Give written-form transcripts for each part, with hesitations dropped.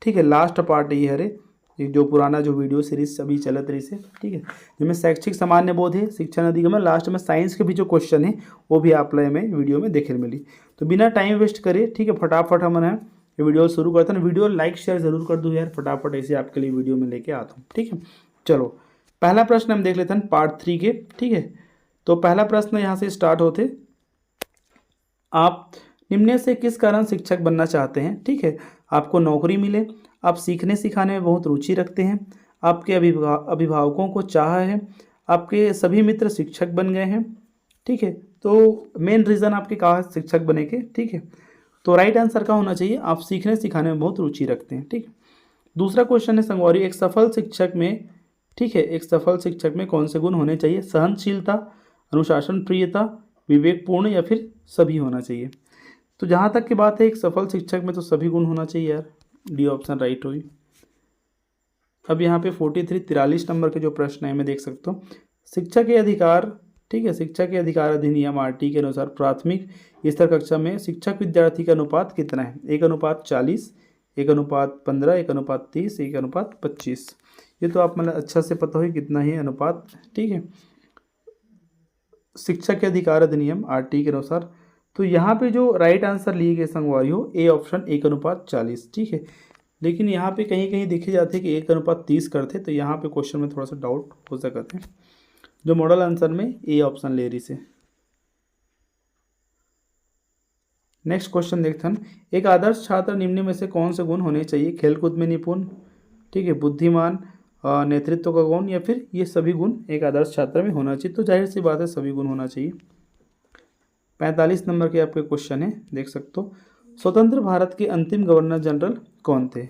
ठीक है। Last part ये है रे, ये जो पुराना जो वीडियो सीरीज अभी चलत रही से, ठीक है, जिसमें शैक्षिक सामान्य बोध है, शिक्षा अधिगम, लास्ट में साइंस के भी जो क्वेश्चन है वो भी आप लोग में वीडियो में देखे मिली। तो बिना टाइम वेस्ट करे, ठीक है, फटाफट हम है ये वीडियो शुरू करते हैं। वीडियो लाइक शेयर जरूर कर दूँ यार, फटाफट ऐसे आपके लिए वीडियो में लेके आता हूँ, ठीक है। चलो पहला प्रश्न हम देख लेते हैं पार्ट 3 के, ठीक है। तो पहला प्रश्न यहाँ से स्टार्ट होते, आप निम्न से किस कारण शिक्षक बनना चाहते हैं, ठीक है। आपको नौकरी मिले, आप सीखने सिखाने में बहुत रुचि रखते हैं, आपके अभिभावकों को चाह है, आपके सभी मित्र शिक्षक बन गए हैं, ठीक है। तो मेन रीज़न आपके कहा है शिक्षक बने के, ठीक है। तो राइट आंसर का होना चाहिए आप सीखने सिखाने में बहुत रुचि रखते हैं, ठीक है। दूसरा क्वेश्चन है संगवारी, एक सफल शिक्षक में, ठीक है, एक सफल शिक्षक में कौन से गुण होने चाहिए? सहनशीलता, अनुशासन प्रियता, विवेकपूर्ण या फिर सभी होना चाहिए? तो जहाँ तक की बात है एक सफल शिक्षक में तो सभी गुण होना चाहिए यार, डी ऑप्शन राइट होगी। अब यहाँ पे 43 नंबर के जो प्रश्न है मैं देख सकता हूँ, शिक्षा के अधिकार, ठीक है, शिक्षा के अधिकार अधिनियम आरटी के अनुसार प्राथमिक स्तर कक्षा में शिक्षक विद्यार्थी का अनुपात कितना है? 1:40, 1:15, 1:30, 1:25। ये तो आप मतलब अच्छा से पता हो कितना ही अनुपात, ठीक है, शिक्षा के अधिकार अधिनियम आरटी के अनुसार। तो यहाँ पे जो राइट आंसर लिए गए संगवारी हो ए ऑप्शन 1:40, ठीक है। लेकिन यहाँ पे कहीं कहीं देखे जाते हैं कि 1:30 करते, तो यहाँ पे क्वेश्चन में थोड़ा सा डाउट हो सकते हैं। जो मॉडल आंसर में ए ऑप्शन ले रही से। नेक्स्ट क्वेश्चन देखते हैं, एक आदर्श छात्र निम्न में से कौन से गुण होने चाहिए? खेलकूद में निपुण, ठीक है, बुद्धिमान, नेतृत्व का गुण या फिर ये सभी गुण एक आदर्श छात्र में होना चाहिए? तो जाहिर सी बात है सभी गुण होना चाहिए। 45 नंबर के आपके क्वेश्चन है, देख सकते हो, स्वतंत्र भारत के अंतिम गवर्नर जनरल कौन थे?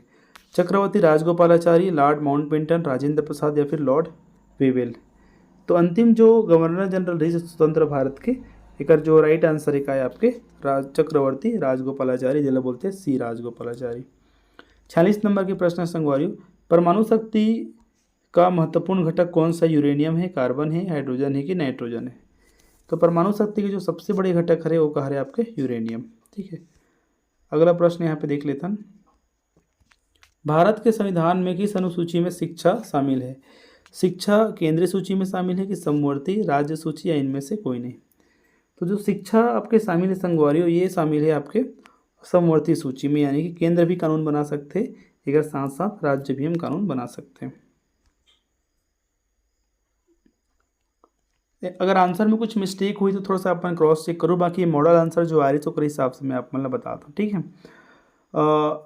चक्रवर्ती राजगोपालाचारी, लॉर्ड माउंटबेटन, राजेंद्र प्रसाद या फिर लॉर्ड वेवेल? तो अंतिम जो गवर्नर जनरल रही स्वतंत्र भारत के, एक जो राइट आंसर है आपके चक्रवर्ती राजगोपालाचारी, जिला बोलते हैं सी राजगोपालाचारी। 46 नंबर के प्रश्न संगवारी, परमाणु शक्ति का महत्वपूर्ण घटक कौन सा? यूरेनियम है, कार्बन है, हाइड्रोजन है कि नाइट्रोजन है? तो परमाणु शक्ति के जो सबसे बड़े घटक है वो कह रहे आपके यूरेनियम, ठीक है। अगला प्रश्न यहाँ पे देख लेते हैं, भारत के संविधान में किस अनुसूची में शिक्षा शामिल है? शिक्षा केंद्रीय सूची में शामिल है कि समवर्ती, राज्य सूची या इनमें से कोई नहीं? तो जो शिक्षा आपके शामिल है संगवारी हो, ये शामिल है आपके समवर्ती सूची में, यानी कि केंद्र भी कानून बना सकते हैं, अगर साथ साथ राज्य भी हम कानून बना सकते हैं। अगर आंसर में कुछ मिस्टेक हुई तो थोड़ा सा अपन क्रॉस चेक करो, बाकी मॉडल आंसर जो आ रही है तो उस हिसाब से मैं आप मतलब बताता हूँ, ठीक है।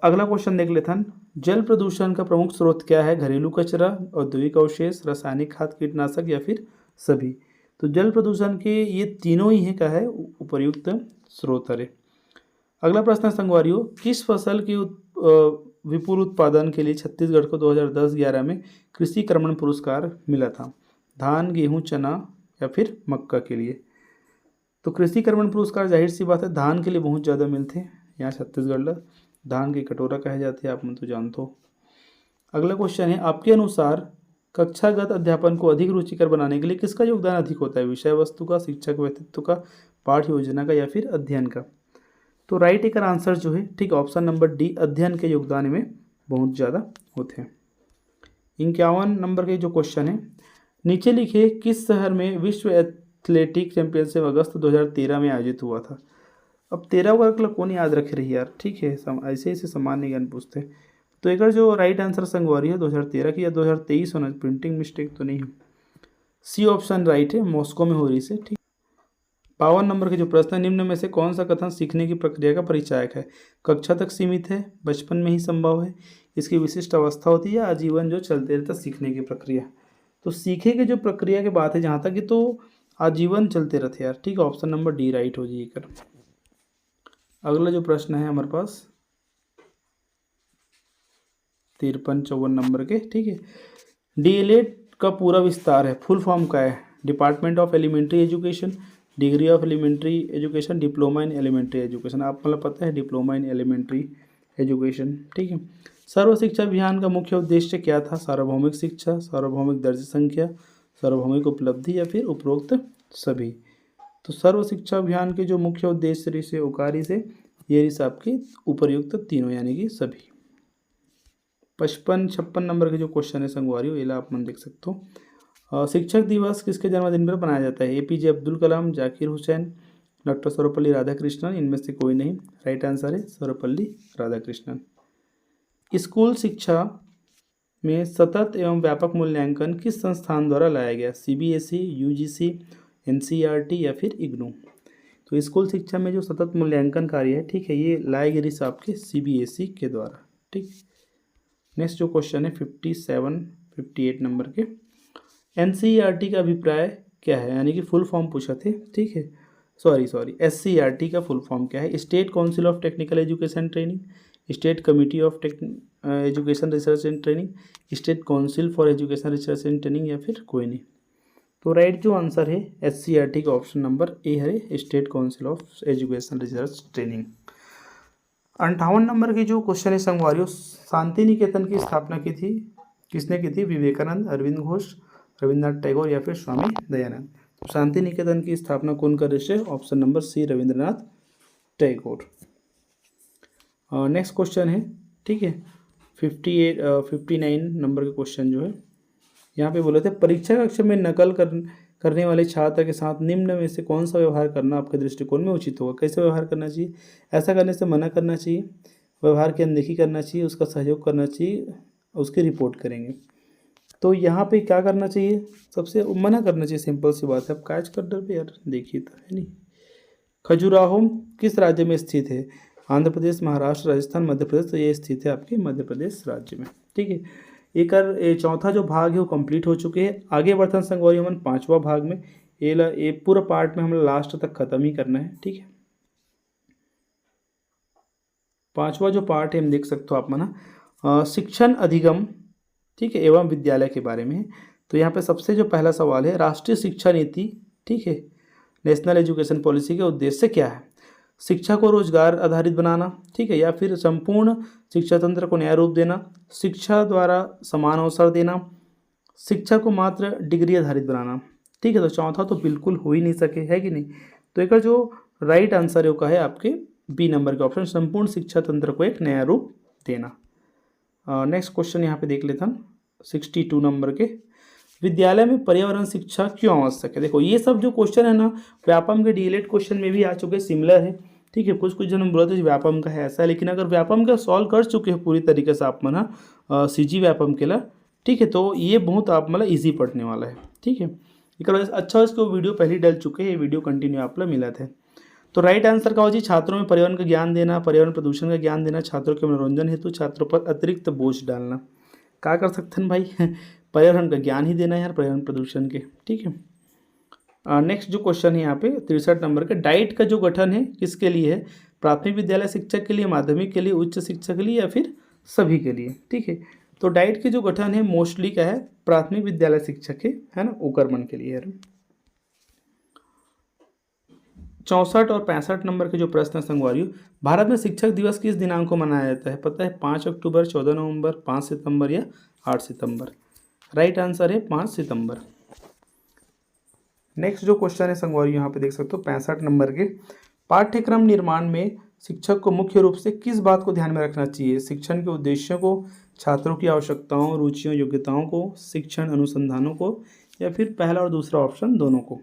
अगला क्वेश्चन देख लेते हैं, जल प्रदूषण का प्रमुख स्रोत क्या है? घरेलू कचरा, औद्योगिक अवशेष, रासायनिक खाद, कीटनाशक या फिर सभी? तो जल प्रदूषण के ये तीनों ही है क्या है उपयुक्त स्रोत है। अगला प्रश्न संगवारी हो, किस फसल के विपुल उत्पादन के लिए छत्तीसगढ़ को 2010-11 में कृषि कर्मण पुरस्कार मिला था? धान, गेहूं, चना या फिर मक्का के लिए? तो कृषि कर्मण पुरस्कार जाहिर सी बात है धान के लिए बहुत ज़्यादा मिलते हैं, यहाँ छत्तीसगढ़ धान की कटोरा कहे जाते हैं, आप मन तो जानते हो। अगला क्वेश्चन है, आपके अनुसार कक्षागत अध्यापन को अधिक रुचिकर बनाने के लिए किसका योगदान अधिक होता है? विषय वस्तु का, शिक्षक व्यक्तित्व का, पाठ्य योजना का या फिर अध्ययन का? तो राइट एक आंसर जो है, ठीक, ऑप्शन नंबर डी, अध्ययन के योगदान में बहुत ज़्यादा होते हैं। 51 नंबर के जो क्वेश्चन है, नीचे लिखे किस शहर में विश्व एथलेटिक चैंपियनशिप अगस्त 2013 में आयोजित हुआ था? अब 13 वर्ग कौन याद रखे रही यार, ठीक है, ऐसे ऐसे सामान्य ज्ञान पूछते हैं। तो एक जो राइट आंसर संगवारी है 2013 की या 2023 होना, प्रिंटिंग मिस्टेक तो नहीं है, सी ऑप्शन राइट है, मॉस्को में हो रही से, ठीक। 52 नंबर के जो प्रश्न है, निम्न में से कौन सा कथन सीखने की प्रक्रिया का परिचायक है? कक्षा तक सीमित है, बचपन में ही संभव है, इसकी विशिष्ट अवस्था होती है या आजीवन जो चलते रहता सीखने की प्रक्रिया? तो सीखे की जो प्रक्रिया की बात है जहाँ तक कि तो आजीवन चलते रहते यार, ठीक, ऑप्शन नंबर डी राइट हो जाएगा। अगला जो प्रश्न है हमारे पास 53-54 नंबर के, ठीक है, डीएलएड का पूरा विस्तार है, फुल फॉर्म का है? Department of elementary education, degree of elementary education, diploma in elementary education. आप मतलब पता है डिप्लोमा इन एलिमेंट्री एजुकेशन, ठीक है। सर्व शिक्षा अभियान का मुख्य उद्देश्य क्या था? सार्वभौमिक शिक्षा, सार्वभौमिक दर्ज संख्या, सार्वभौमिक उपलब्धि या फिर उपरोक्त सभी? तो सर्व शिक्षा अभियान के जो मुख्य उद्देश्य से उकारी से ये आपके उपयुक्त तीनों यानी कि सभी। 55-56 नंबर के जो क्वेश्चन है संगवारी ये आप मन देख सकते हो। शिक्षक दिवस किसके जन्मदिन पर मनाया जाता है? APJ अब्दुल कलाम, जाकिर हुसैन, डॉक्टर सर्वपल्ली राधाकृष्णन, इनमें से कोई नहीं। राइट आंसर है सर्वपल्ली राधाकृष्णन। स्कूल शिक्षा में सतत एवं व्यापक मूल्यांकन किस संस्थान द्वारा लाया गया? CBSE, UGC, NCERT या फिर IGNOU? तो स्कूल शिक्षा में जो सतत मूल्यांकन कार्य है, ठीक है, ये लाए गए आपके CBSE के द्वारा। ठीक, नेक्स्ट जो क्वेश्चन है 57-58 नंबर के, NCERT का अभिप्राय क्या है? यानी कि फुल फॉर्म पूछा थे, ठीक है, सॉरी SCERT का फुल फॉर्म क्या है? State council of technical education training, state committee of education research and training, state council for education research and training या फिर कोई नहीं। तो राइट जो आंसर है SCERT का ऑप्शन नंबर ए है, state council of education research training. 58 number की जो क्वेश्चन है संगवारियों, शांति निकेतन की स्थापना की थी, किसने की थी? विवेकानंद, अरविंद घोष, रविंद्रनाथ टैगोर या फिर स्वामी दयानंद? तो शांति निकेतन की स्थापना कौन कर रहे थे? Option number C, Rabindranath Tagore. Next question है, ठीक है, 59 नंबर के क्वेश्चन जो है यहाँ पे बोले थे, परीक्षा कक्षा में नकल करने वाले छात्र के साथ निम्न में से कौन सा व्यवहार करना आपके दृष्टिकोण में उचित होगा? कैसे व्यवहार करना चाहिए? ऐसा करने से मना करना चाहिए, व्यवहार की अनदेखी करना चाहिए, उसका सहयोग करना चाहिए, उसकी रिपोर्ट करेंगे। तो यहाँ पे क्या करना चाहिए? सबसे मना करना चाहिए, सिंपल सी बात है। अब काज कटर पे यार देखिए तो है नहीं। खजुराहो किस राज्य में स्थित है? आंध्र प्रदेश, महाराष्ट्र, राजस्थान, मध्य प्रदेश। तो ये स्थित है आपके मध्य प्रदेश राज्य में। ठीक है, एक चौथा जो भाग है वो कंप्लीट हो चुके हैं। आगे बढ़ते संगवारी हमन 5वां भाग में, ये पूरा पार्ट में हम लास्ट तक खत्म ही करना है। ठीक है, 5वां जो पार्ट है हम देख सकते हो आप मना शिक्षण अधिगम, ठीक है, एवं विद्यालय के बारे में। तो यहाँ पे सबसे जो पहला सवाल है, राष्ट्रीय शिक्षा नीति, ठीक है, नेशनल एजुकेशन पॉलिसी के उद्देश्य क्या है? शिक्षा को रोजगार आधारित बनाना, ठीक है, या फिर संपूर्ण शिक्षा तंत्र को नया रूप देना, शिक्षा द्वारा समान अवसर देना, शिक्षा को मात्र डिग्री आधारित बनाना। ठीक है, तो चौथा तो बिल्कुल हो ही नहीं सके, है कि नहीं? तो एक जो राइट आंसर है वो है आपके बी नंबर के ऑप्शन, संपूर्ण शिक्षा तंत्र को एक नया रूप देना। नेक्स्ट क्वेश्चन यहाँ पे देख लेते हैं 62 नंबर के, विद्यालय में पर्यावरण शिक्षा क्यों आवश्यक है? देखो ये सब जो क्वेश्चन है ना, व्यापम के डीएलएड क्वेश्चन में भी आ चुके, सिमिलर है। ठीक है, कुछ जन बोला था व्यापम का है ऐसा, लेकिन अगर व्यापम का सॉल्व कर चुके हैं पूरी तरीके से आप मना CG व्यापम के ला, ठीक है, तो ये बहुत आप मतलब ईजी पढ़ने वाला है। ठीक है, एक अच्छा इसको वीडियो पहले डल चुके हैं, ये वीडियो कंटिन्यू आप लोग मिला थे। तो राइट आंसर का हो जी, छात्रों में पर्यावरण का ज्ञान देना, पर्यावरण प्रदूषण का ज्ञान देना, छात्रों के मनोरंजन हेतु छात्रों पर अतिरिक्त बोझ डालना। क्या कर सकते हैं भाई पर्यावरण का ज्ञान ही देना है यार, पर्यावरण प्रदूषण के। ठीक है, नेक्स्ट जो क्वेश्चन है यहाँ पे 63 नंबर का, डाइट का जो गठन है किसके लिए है? प्राथमिक विद्यालय शिक्षक के लिए, माध्यमिक के लिए, उच्च शिक्षा के लिए या फिर सभी के लिए? ठीक है, तो डाइट के जो गठन है मोस्टली क्या है? प्राथमिक विद्यालय शिक्षक के, है ना, उकरमन के लिए है। 64 और 65 नंबर के जो प्रश्न संगवारियों, भारत में शिक्षक दिवस किस दिनांक को मनाया जाता है? पता है, 5 अक्टूबर, 14 नवंबर, 5 सितंबर या 8 सितंबर? राइट आंसर है 5 सितंबर। नेक्स्ट जो क्वेश्चन है संगवारी यहाँ पे देख सकते हो 65 नंबर के, पाठ्यक्रम निर्माण में शिक्षक को मुख्य रूप से किस बात को ध्यान में रखना चाहिए? शिक्षण के उद्देश्यों को, छात्रों की आवश्यकताओं, रुचियों, योग्यताओं को, शिक्षण अनुसंधानों को, या फिर पहला और दूसरा ऑप्शन दोनों को?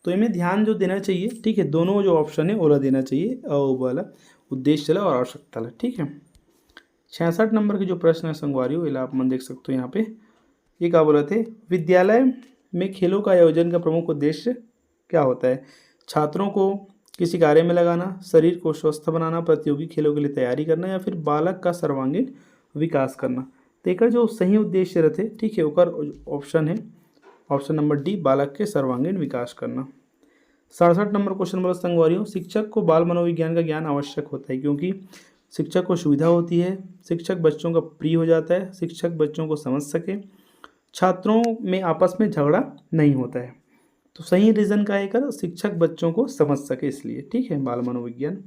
तो इनमें ध्यान जो देना चाहिए, ठीक है, दोनों जो ऑप्शन है ओला देना चाहिए, वाला उद्देश्य और आवश्यकता। ठीक है, 66 नंबर के जो प्रश्न है संगवारी आप मन देख सकते हो यहाँ पे, ये क्या बोला थे, विद्यालय में खेलों का आयोजन का प्रमुख उद्देश्य क्या होता है? छात्रों को किसी कार्य में लगाना, शरीर को स्वस्थ बनाना, प्रतियोगी खेलों के लिए तैयारी करना, या फिर बालक का सर्वांगीण विकास करना? तो एक जो सही उद्देश्य रहते, ठीक है, ओकर ऑप्शन है ऑप्शन नंबर डी, बालक के सर्वांगीण विकास करना। 67 नंबर क्वेश्चन बोला संगवारियों, शिक्षक को बाल मनोविज्ञान का ज्ञान आवश्यक होता है क्योंकि शिक्षक को सुविधा होती है, शिक्षक बच्चों का प्रिय हो जाता है, शिक्षक बच्चों को समझ सके, छात्रों में आपस में झगड़ा नहीं होता है। तो सही रीज़न का है कर, शिक्षक बच्चों को समझ सके इसलिए। ठीक है, बाल मनोविज्ञान।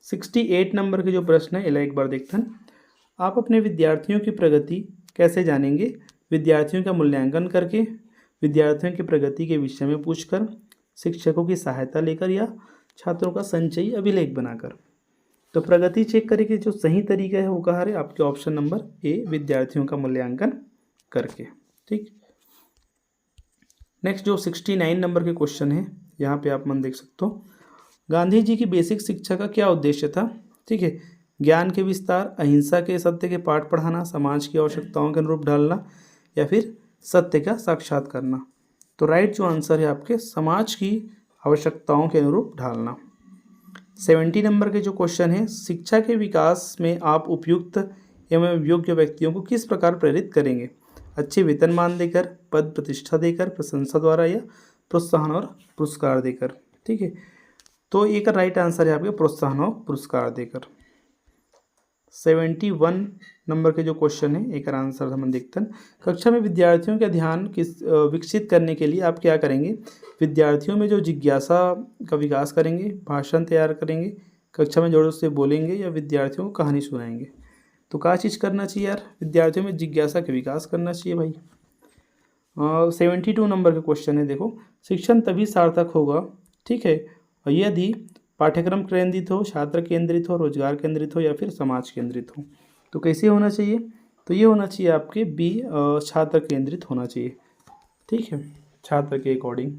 68 नंबर के जो प्रश्न है इला एक बार देखते हैं, आप अपने विद्यार्थियों की प्रगति कैसे जानेंगे? विद्यार्थियों का मूल्यांकन करके, विद्यार्थियों की प्रगति के विषय में पूछकर, शिक्षकों की सहायता लेकर, या छात्रों का संचयी अभिलेख बनाकर? तो प्रगति चेक करे कि जो सही तरीका है वो कहाँ है, आपके ऑप्शन नंबर ए, विद्यार्थियों का मूल्यांकन करके। ठीक, नेक्स्ट जो 69 नंबर के क्वेश्चन है, यहाँ पे आप मन देख सकते हो। गांधी जी की बेसिक शिक्षा का क्या उद्देश्य था? ठीक है, ज्ञान के विस्तार, अहिंसा के सत्य के पाठ पढ़ाना, समाज की आवश्यकताओं के अनुरूप ढालना, या फिर सत्य का साक्षात करना। तो राइट जो आंसर है आपके, समाज की आवश्यकताओं के अनुरूप ढालना। 70 नंबर के जो क्वेश्चन है, शिक्षा के विकास में आप उपयुक्त एवं योग्य व्यक्तियों को किस प्रकार प्रेरित करेंगे? अच्छे वेतनमान देकर, पद प्रतिष्ठा देकर, प्रशंसा द्वारा, या प्रोत्साहन और पुरस्कार देकर। ठीक है, तो एक राइट आंसर है आपके प्रोत्साहन और पुरस्कार देकर। 71 नंबर के जो क्वेश्चन है, एक आंसर हम देखते हैं। कक्षा में विद्यार्थियों का ध्यान विकसित करने के लिए आप क्या करेंगे? विद्यार्थियों में जो जिज्ञासा का विकास करेंगे, भाषण तैयार करेंगे, कक्षा में जोरों से बोलेंगे, या विद्यार्थियों को कहानी सुनाएंगे। तो क्या चीज़ करना चाहिए यार? विद्यार्थियों में जिज्ञासा का विकास करना चाहिए भाई। 72 नंबर का क्वेश्चन है, देखो, शिक्षण तभी सार्थक होगा, ठीक है, यदि पाठ्यक्रम केंद्रित हो, छात्र केंद्रित हो, रोजगार केंद्रित हो, या फिर समाज केंद्रित हो। तो कैसे होना चाहिए? तो ये होना चाहिए आपके बी, छात्र केंद्रित होना चाहिए। ठीक है, छात्र के अकॉर्डिंग।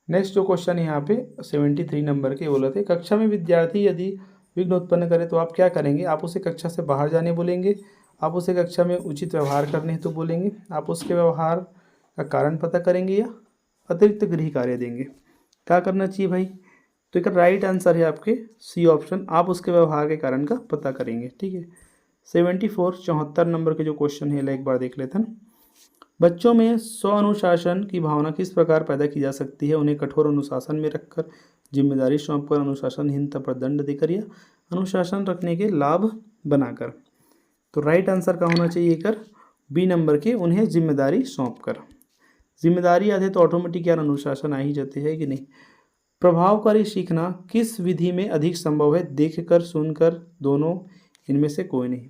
नेक्स्ट जो क्वेश्चन है यहाँ पे 73 नंबर के, बोला थे, कक्षा में विद्यार्थी यदि विघ्न उत्पन्न करे तो आप क्या करेंगे? आप उसे कक्षा से बाहर जाने बोलेंगे, आप उसे कक्षा में उचित व्यवहार करने हेतु बोलेंगे, आप उसके व्यवहार का कारण पता करेंगे, या अतिरिक्त गृह कार्य देंगे। क्या करना चाहिए भाई? तो एक राइट आंसर है आपके सी ऑप्शन, आप उसके व्यवहार के कारण का पता करेंगे। ठीक है, 74 नंबर के जो क्वेश्चन है, एक बार देख लेते हैं। बच्चों में स्व अनुशासन की भावना किस प्रकार पैदा की जा सकती है? उन्हें कठोर अनुशासन में रखकर, जिम्मेदारी सौंपकर, अनुशासनहीनता पर दंड देकर, या अनुशासन रखने के लाभ बनाकर। तो राइट आंसर का होना चाहिए कर बी नंबर के, उन्हें जिम्मेदारी सौंपकर। जिम्मेदारी आते तो ऑटोमेटिक यार अनुशासन आ ही जाती है कि नहीं। प्रभावकारी सीखना किस विधि में अधिक संभव है? देखकर, सुनकर, दोनों, इनमें से कोई नहीं।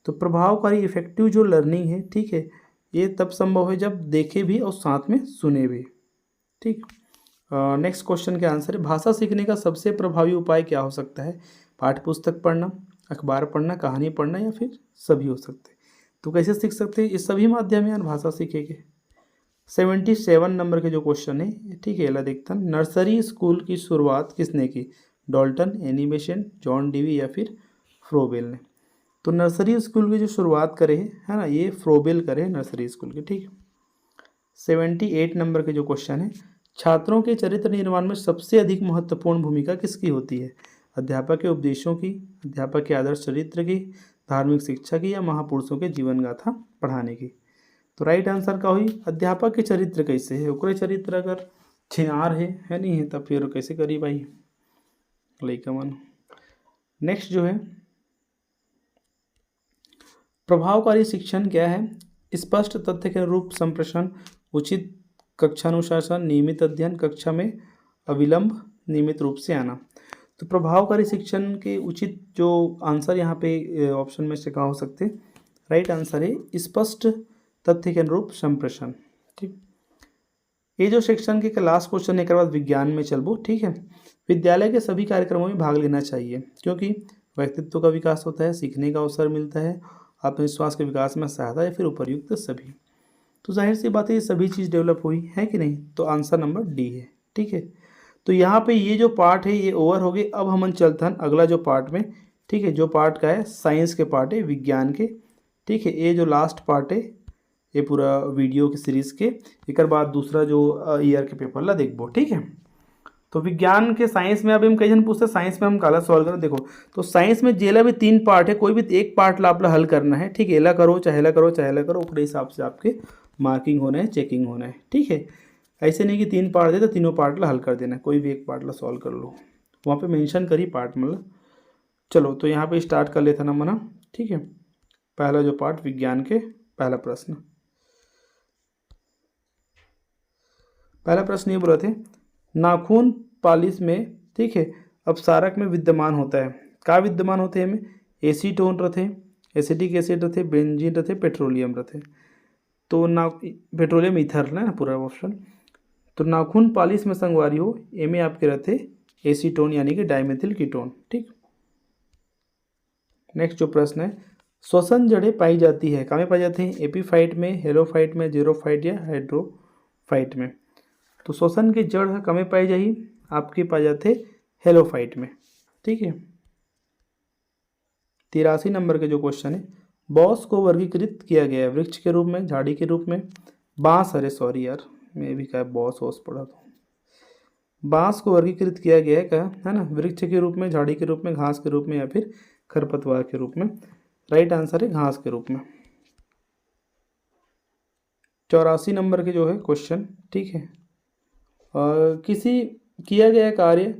तो प्रभावकारी इफेक्टिव जो लर्निंग है, ठीक है, ये तब संभव है जब देखे भी और साथ में सुने भी। ठीक, नेक्स्ट क्वेश्चन के आंसर है, भाषा सीखने का सबसे प्रभावी उपाय क्या हो सकता है? पाठ्य पुस्तक पढ़ना, अखबार पढ़ना, कहानी पढ़ना, या फिर सभी हो सकते हैं। तो कैसे सीख सकते हैं? इस सभी माध्यम यार भाषा सीखेंगे। 77 नंबर के जो क्वेश्चन है, ठीक है, अगला देखता हूँ। नर्सरी स्कूल की शुरुआत किसने की? डॉल्टन, एनिमेशन, जॉन डीवी, या फिर फ्रोबेल ने। तो नर्सरी स्कूल की जो शुरुआत करे है ना, ये फ्रोबेल करे नर्सरी स्कूल की। ठीक, 78 नंबर के जो क्वेश्चन है, छात्रों के चरित्र निर्माण में सबसे अधिक महत्वपूर्ण भूमिका किसकी होती है? अध्यापक के उपदेशों की, अध्यापक के आदर्श चरित्र की, धार्मिक शिक्षा की, या महापुरुषों के जीवन गाथा पढ़ाने की। तो राइट आंसर का हुई अध्यापक के चरित्र कैसे है? ओकरे चरित्र अगर छिनार है नहीं है, तब फिर कैसे करी भाई लइका मन। नेक्स्ट जो है, प्रभावकारी शिक्षण क्या है? स्पष्ट तथ्य के अनुरूप संप्रेषण, उचित कक्षानुशासन, नियमित अध्ययन, कक्षा में अविलंब, नियमित रूप से आना। तो प्रभावकारी शिक्षण के उचित जो आंसर यहाँ पे ऑप्शन में से कहाँ हो सकते? राइट आंसर है स्पष्ट तथ्य के अनुरूप संप्रेषण। ठीक, ये जो सेक्शन के लास्ट क्वेश्चन है, एक बाद विज्ञान में चलबो। ठीक है, विद्यालय के सभी कार्यक्रमों में भाग लेना चाहिए क्योंकि व्यक्तित्व का विकास होता है, सीखने का अवसर मिलता है, आत्मविश्वास के विकास में सहायता, या फिर उपर्युक्त सभी। तो जाहिर सी बात है ये सभी चीज़ डेवलप हुई है कि नहीं, तो आंसर नंबर डी है। ठीक है, तो यहाँ पे ये जो पार्ट है ये ओवर हो गए। अब हम चलते हैं अगला जो पार्ट में। ठीक है, जो पार्ट का है साइंस के पार्ट है, विज्ञान के। ठीक है, ये जो लास्ट पार्ट है ये पूरा वीडियो की सीरीज़ के, एक बाद दूसरा जो ईयर के पेपर ला देखबो। ठीक है, तो विज्ञान के साइंस में अभी हम कई जन पूछते हैं साइंस में हम काला सॉल्व करो। देखो, तो साइंस में जेला भी 3 पार्ट है, कोई भी एक पार्ट ला आप हल करना है। ठीक है, एला करो चाहेला करो चाहेला करो, उस हिसाब से आपके मार्किंग होना है, चेकिंग होना है। ठीक है, ऐसे नहीं कि 3 पार्ट दे तो तीनों पार्ट ला हल कर देना, कोई भी एक पार्ट ला सॉल्व कर लो, वहाँ पे मेंशन करी पार्ट मतलब। चलो तो यहाँ पे स्टार्ट कर लेता ना मना। ठीक है, पहला जो पार्ट विज्ञान के, पहला प्रश्न ये बोला थे, नाखून पालिश में, ठीक है, अपसारक में विद्यमान होता है। का विद्यमान होते हैं? एसीटोन रथे, एसिटिक एसिड रथे, बेंजीन रथे, पेट्रोलियम रथे। तो पेट्रोलियम ईथर ना पूरा ऑप्शन। तो नाखून पालिश में संगवारी हो एमे आपके रहते एसीटोन यानी कि डाइमेथिल कीटोन। ठीक, नेक्स्ट जो प्रश्न है, श्वसन जड़ें पाई जाती है, कहाँ में पाई जाती हैं? एपीफाइट में, हेलोफाइट में, जीरोफाइट या हाइड्रोफाइट में। तो श्वसन की जड़ कहाँ में पाई जाएगी? आपकी पाई जाते हेलोफाइट में। ठीक है, 83 नंबर के जो क्वेश्चन है, बॉस को वर्गीकृत किया गया है वृक्ष के रूप में, झाड़ी के रूप में, बांस, अरे सॉरी यार मैं भी क्या बॉस वॉस पढ़ा था। बांस को वर्गीकृत किया गया है क्या, है ना, वृक्ष के रूप में, झाड़ी के रूप में, घास के रूप में या फिर खरपतवार के रूप में। राइट आंसर है घास के रूप में। 84 नंबर के जो है क्वेश्चन, ठीक है, किसी किया गया कार्य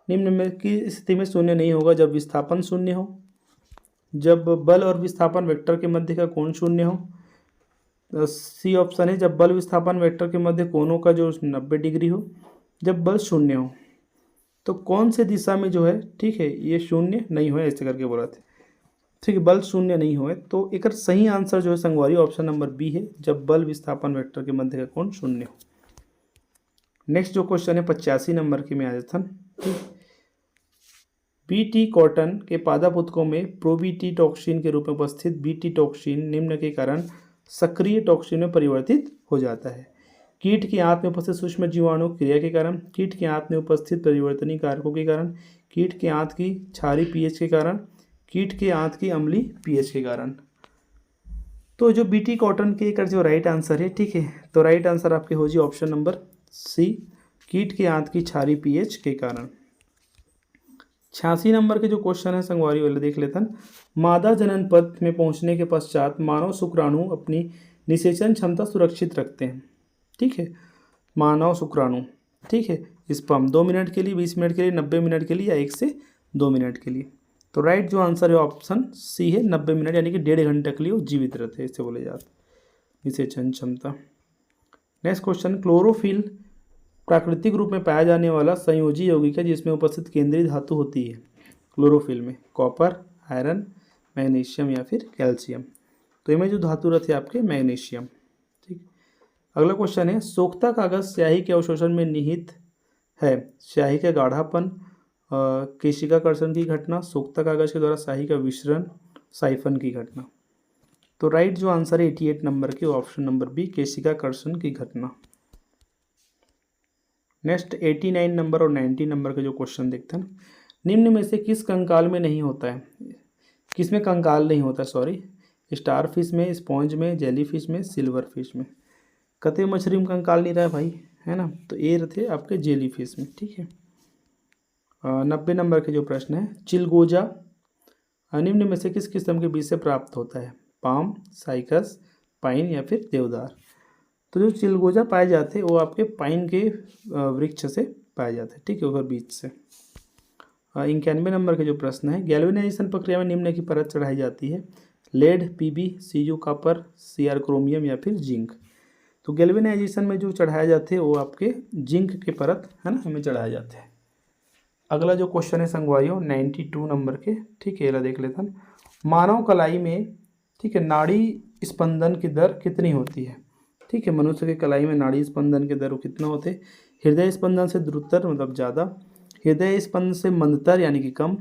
निम्न में की स्थिति में शून्य नहीं होगा, जब विस्थापन शून्य हो, जब बल और विस्थापन वेक्टर के मध्य का कोण शून्य हो, सी ऑप्शन है जब बल विस्थापन वेक्टर के मध्य कोणों का जो 90 डिग्री हो, जब बल शून्य हो। तो कौन से दिशा में जो है, ठीक है, ये शून्य नहीं हो, ऐसे करके बोला था। ठीक है, बल शून्य नहीं हो, तो एक सही आंसर जो है संगवारी ऑप्शन नंबर बी है, जब बल विस्थापन वेक्टर के मध्य का कोण शून्य हो। नेक्स्ट जो क्वेश्चन है 85 नंबर की में आया था। बीटी कॉटन के पादप उत्कों में प्रोबीटी टॉक्सिन के रूप में उपस्थित बीटी टॉक्सिन निम्न के कारण सक्रिय टॉक्सिन में परिवर्तित हो जाता है। कीट की आंत में उपस्थित सूक्ष्म जीवाणु क्रिया के कारण, कीट की आंत में उपस्थित परिवर्तनीय कारकों के कारण, कीट की आंत की क्षारीय पीएच के कारण, कीट की आंत की अम्लीय पीएच के कारण। तो जो बीटी कॉटन के एक जो राइट आंसर है, ठीक है, तो राइट आंसर आपके हो जी ऑप्शन नंबर सी, कीट की आंत की क्षारीय पीएच के कारण। 86 नंबर के जो क्वेश्चन है संगवारी वाले देख लेते हैं। मादा जनन पथ में पहुंचने के पश्चात मानव शुक्राणु अपनी निषेचन क्षमता सुरक्षित रखते हैं। ठीक है, मानव शुक्राणु, ठीक है, स्पर्म 2 मिनट के लिए, 20 मिनट के लिए, 90 मिनट के लिए या 1 से 2 मिनट के लिए। तो राइट जो आंसर है ऑप्शन सी है, 90 मिनट यानी कि 1.5 घंटे के लिए वो जीवित रहते हैं, इससे बोले जाते निषेचन क्षमता। नेक्स्ट क्वेश्चन, क्लोरोफिल प्राकृतिक रूप में पाया जाने वाला संयोजी यौगिक है जिसमें उपस्थित केंद्रीय धातु होती है क्लोरोफिल में, कॉपर, आयरन, मैग्नीशियम या फिर कैल्शियम। तो इनमें जो धातु रहते हैं आपके मैग्नीशियम। ठीक, अगला क्वेश्चन है, सोख्ता कागज स्याही के अवशोषण में निहित है। स्याही का गाढ़ापन, केशिकाकर्षण की घटना, सोख्ता कागज के द्वारा स्याही का विसरण, साइफन की घटना। तो राइट जो आंसर है 88 नंबर के ऑप्शन नंबर बी, केशिकाकर्षण की घटना। नेक्स्ट 89 नंबर और 90 नंबर के जो क्वेश्चन देखते हैं, निम्न में से किस कंकाल में नहीं होता है, किस में कंकाल नहीं होता, सॉरी, स्टार फिश में, स्पॉन्ज में, जेली फिश में, सिल्वर फिश में। कतई मछली में कंकाल नहीं रहा है भाई, है ना, तो ये रहते आपके जेली फिश में। ठीक है, 90 नंबर के जो प्रश्न है, चिलगोजा निम्न में से किस किस्म के बीज से प्राप्त होता है, पाम, साइकस, पाइन या फिर देवदार। तो जो चिलगोजा पाए जाते हैं वो आपके पाइन के वृक्ष से पाए जाते हैं। ठीक है, उधर बीज से। 91 नंबर के जो प्रश्न है, गैल्वेनाइजेशन प्रक्रिया में निम्न की परत चढ़ाई जाती है, lead, PB, CU copper, CR chromium या फिर जिंक। तो गैल्वेनाइजेशन में जो चढ़ाए जाते हैं वो आपके जिंक के परत, है ना, हमें चढ़ाए जाते हैं। अगला जो क्वेश्चन है संगवारियों 92 नंबर के, ठीक है, देख लेते हैं। मानव कलाई में, ठीक है, नाड़ी स्पंदन की दर कितनी होती है। ठीक है, मनुष्य के कलाई में नाड़ी स्पंदन के दर कितना होते हैं, हृदय स्पंदन से द्रुततर मतलब ज़्यादा, हृदय स्पंदन से मंदतर यानी कि कम,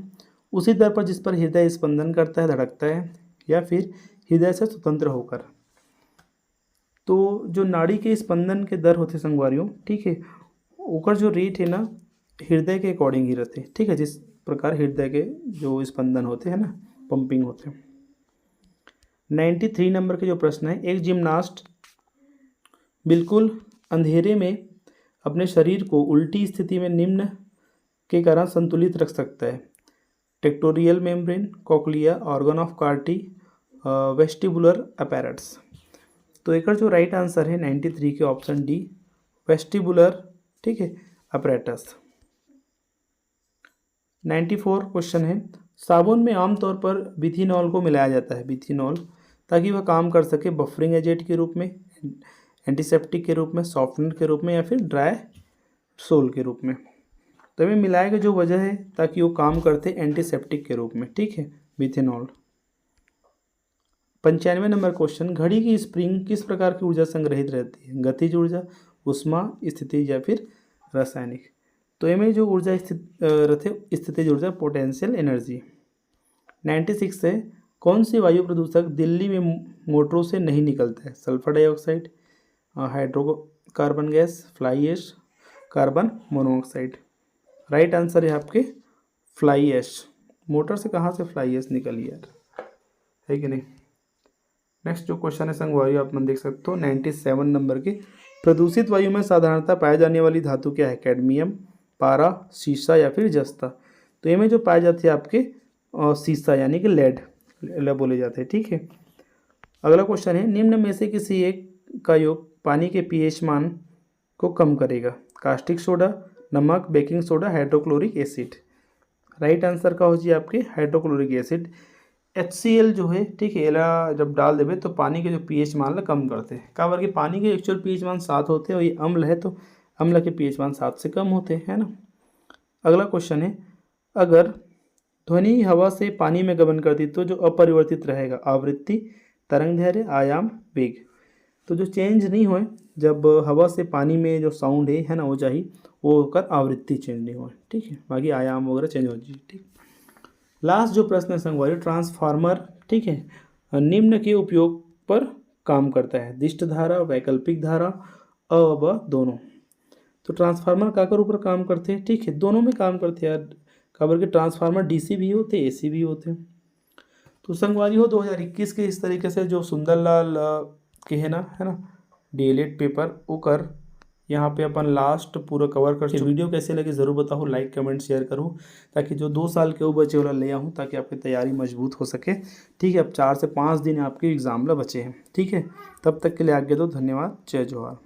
उसी दर पर जिस पर हृदय स्पंदन करता है, धड़कता है, या फिर हृदय से स्वतंत्र होकर। तो जो नाड़ी के स्पंदन के दर होते संगवारियों, ठीक है, ओकर जो रेट है ना हृदय के अकॉर्डिंग ही रहते हैं। ठीक है, जिस प्रकार हृदय के जो स्पंदन होते हैं ना, पंपिंग होते हैं। 93 नंबर के जो प्रश्न है, एक जिम्नास्ट बिल्कुल अंधेरे में अपने शरीर को उल्टी स्थिति में निम्न के कारण संतुलित रख सकता है, tectorial membrane, cochlea, organ of Corti, vestibular apparatus. तो एक जो राइट आंसर है 93 के ऑप्शन डी, वेस्टिबुलर, ठीक है, अपैरेटस। 94 क्वेश्चन है, साबुन में आमतौर पर बिथिनॉल को मिलाया जाता है, बिथिनॉल, ताकि वह काम कर सके बफरिंग एजेंट के रूप में, एंटीसेप्टिक के रूप में, सॉफ्टनर के रूप में या फिर ड्राई सोल के रूप में। तो हमें मिलाए की जो वजह है ताकि वो काम करते एंटीसेप्टिक के रूप में। ठीक है, बिथेनॉल। 95 नंबर क्वेश्चन, घड़ी की स्प्रिंग किस प्रकार की ऊर्जा संग्रहित रहती है, गतिज ऊर्जा, ऊष्मा, स्थिति या फिर रासायनिक। तो ये में जो ऊर्जा स्थितिज ऊर्जा पोटेंशियल एनर्जी। 96 है, कौन सी वायु प्रदूषक दिल्ली में मोटरों से नहीं निकलता है? Sulphur dioxide, hydrocarbon gas, fly ash, carbon monoxide. Right answer है आपके फ्लाई ऐश। मोटर से कहाँ से फ्लाई ऐश निकली यार, है कि नहीं। नेक्स्ट जो क्वेश्चन है संग वायु, आप मन देख सकते हो 97 नंबर के। प्रदूषित वायु में साधारणतः पाई जाने वाली धातु क्या है? कैडमियम, पारा, सीसा या फिर जस्ता। तो ये में जो पाई जाती है आपके सीसा यानी कि लेड बोले जाते हैं, ठीक है। अगला क्वेश्चन है, निम्न में से किसी एक का योग पानी के पीएच मान को कम करेगा? कास्टिक सोडा, नमक, baking soda, hydrochloric acid. Right answer का हो जी आपके हाइड्रोक्लोरिक एसिड। HCl जो है, ठीक है, एला जब डाल देवे तो पानी के जो पीएच मान ला कम करते हैं। का कि पानी के एक्चुअल पीएच मान 7 होते हैं और ये अम्ल है तो अम्ल के पीएच मान 7 से कम होते हैं, है ना। अगला क्वेश्चन है, अगर ध्वनि हवा से पानी में गमन करती तो जो अपरिवर्तित रहेगा? आवृत्ति, तरंग दैर्घ्य, आयाम, वेग। तो जो चेंज नहीं होए जब हवा से पानी में जो साउंड है ना, वो चाहिए वो होकर आवृत्ति चेंज नहीं हो, ठीक है, बाकी आयाम वगैरह चेंज हो जाए, ठीक। लास्ट जो प्रश्न है संगवारी, ट्रांसफार्मर, ठीक है, निम्न के उपयोग पर काम करता है? दिष्ट धारा, वैकल्पिक धारा, अ व दोनों। तो ट्रांसफार्मर काकर ऊपर काम करते हैं? ठीक है, दोनों में काम करते हैं यार। खबर के ट्रांसफार्मर डीसी भी होते, एसी भी होते। तो संगवारी हो 2021 के इस तरीके से जो सुंदरलाल के है ना डीएलएड पेपर वो कर यहाँ पे अपन लास्ट पूरा कवर कर चुके। वीडियो कैसे लगे ज़रूर बताओ, लाइक कमेंट शेयर करो, ताकि जो 2 साल के वो बचे वाला ले आऊँ, ताकि आपकी तैयारी मजबूत हो सके, ठीक है। अब 4 से 5 दिन आपके एग्जाम ला बचे हैं, ठीक है। तब तक के लिए आगे दो, धन्यवाद, जय जोहार।